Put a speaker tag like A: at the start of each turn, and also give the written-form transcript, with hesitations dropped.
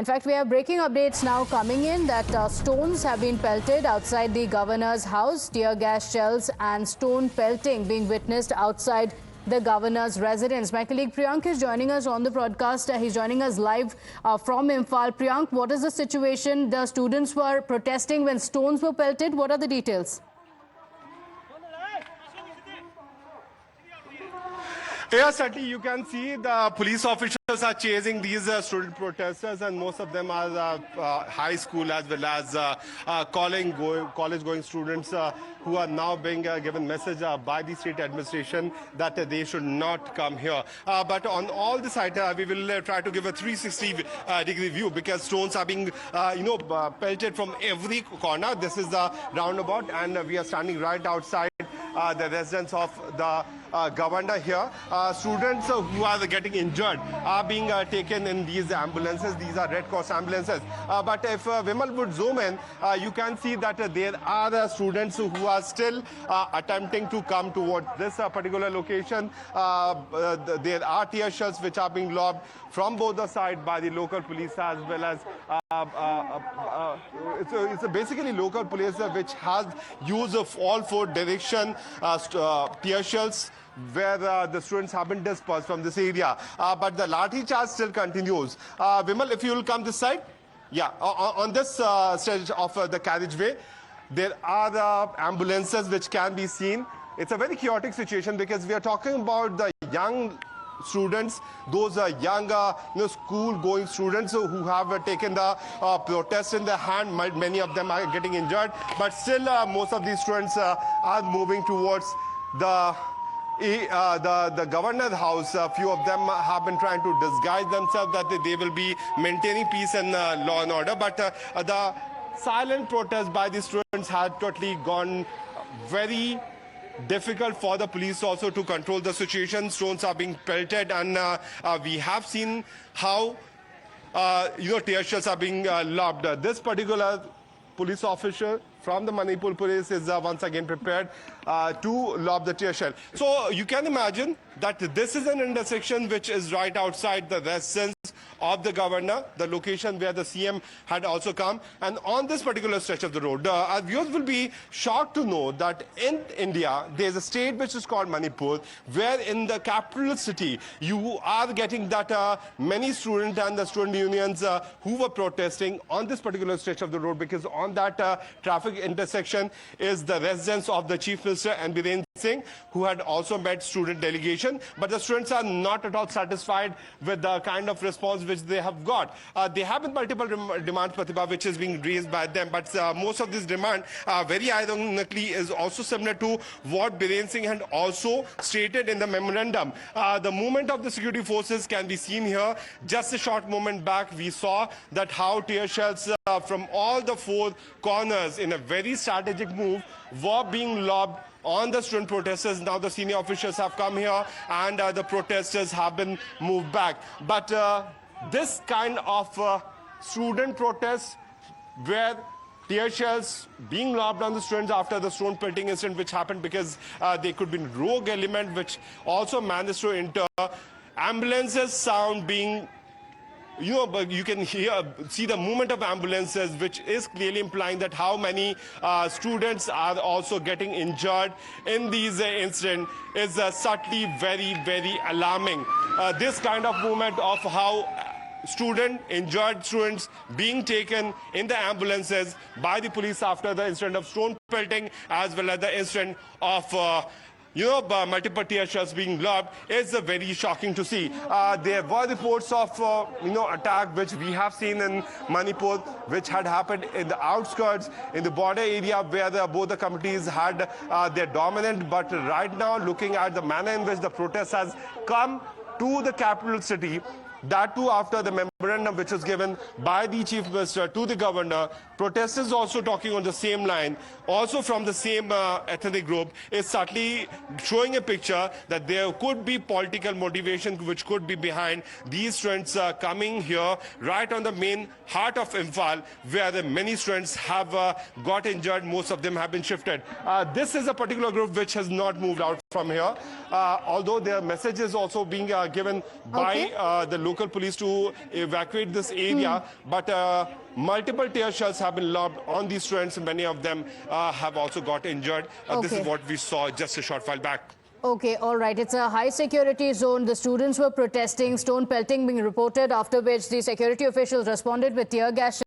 A: In fact, we have breaking updates now coming in that stones have been pelted outside the governor's house, tear gas shells and stone pelting being witnessed outside the governor's residence. My colleague Priyank is joining us on the broadcast. He's joining us live from Imphal. Priyank, what is the situation? The students were protesting when stones were pelted. What are the details?
B: Yes, certainly you can see the police officers are chasing these student protesters, and most of them are high school as well as college-going students who are now being given message by the state administration that they should not come here. But on all the side, we will try to give a 360-degree view because stones are being, pelted from every corner. This is the roundabout, and we are standing right outside the residence of the governor here. Students who are getting injured are being taken in these ambulances. These are Red Cross ambulances. But if Vimal would zoom in, you can see that there are students who are still attempting to come towards this particular location. There are tear shells which are being lobbed from both the sides by the local police as well as it's basically local police which has used of all four direction tear shells where the students have been dispersed from this area. But the lathi charge still continues. Vimal, if you will come this side. Yeah, on this stretch of the carriageway, there are ambulances which can be seen. It's a very chaotic situation because we are talking about the young students, those young school-going students who have taken the protest in their hand. Many of them are getting injured, but still most of these students are moving towards the governor's house. A few of them have been trying to disguise themselves that they will be maintaining peace and law and order, but the silent protest by the students had totally gone very difficult for the police also to control the situation. Stones are being pelted, and we have seen how tear shells are being lobbed. This particular police officer from the Manipur Police is once again prepared to lob the tear shell. So you can imagine that this is an intersection which is right outside the residence of the governor, the location where the CM had also come. And on this particular stretch of the road, our viewers will be shocked to know that in India, there's a state which is called Manipur, where in the capital city, you are getting that many students and the student unions who were protesting on this particular stretch of the road, because on that traffic intersection is the residence of the Chief Minister and Biren Singh, who had also met student delegation. But the students are not at all satisfied with the kind of response which they have got. They have multiple demands, Pratibha, which is being raised by them. But most of this demand, very ironically, is also similar to what Biren Singh had also stated in the memorandum. The movement of the security forces can be seen here. Just a short moment back, we saw that how tear shells from all the four corners in a very strategic move were being lobbed on the student protesters. Now the senior officials have come here and the protesters have been moved back. But this kind of student protest where tear shells being lobbed on the students after the stone pelting incident which happened, because they could be rogue element which also managed to enter, ambulances sound being but you can see the movement of ambulances, which is clearly implying that how many students are also getting injured in these incidents is certainly very, very alarming. This kind of movement of how injured students being taken in the ambulances by the police after the incident of stone pelting, as well as the incident of multiple tear shells being lobbed, is very shocking to see. There were reports of, attack which we have seen in Manipur, which had happened in the outskirts, in the border area where both the communities had their dominant. But right now, looking at the manner in which the protest has come to the capital city, that too after the memorandum which was given by the Chief Minister to the governor, protesters also talking on the same line, also from the same ethnic group, is certainly showing a picture that there could be political motivation which could be behind these students coming here right on the main heart of Imphal, where the many students have got injured. Most of them have been shifted. This is a particular group which has not moved out from here. Although their message is also being given by the local police to evacuate this area, but multiple tear shells have been lobbed on these students. Many of them have also got injured. This is what we saw just a short while back.
A: Okay, all right. It's a high security zone. The students were protesting, stone pelting being reported, after which the security officials responded with tear gas.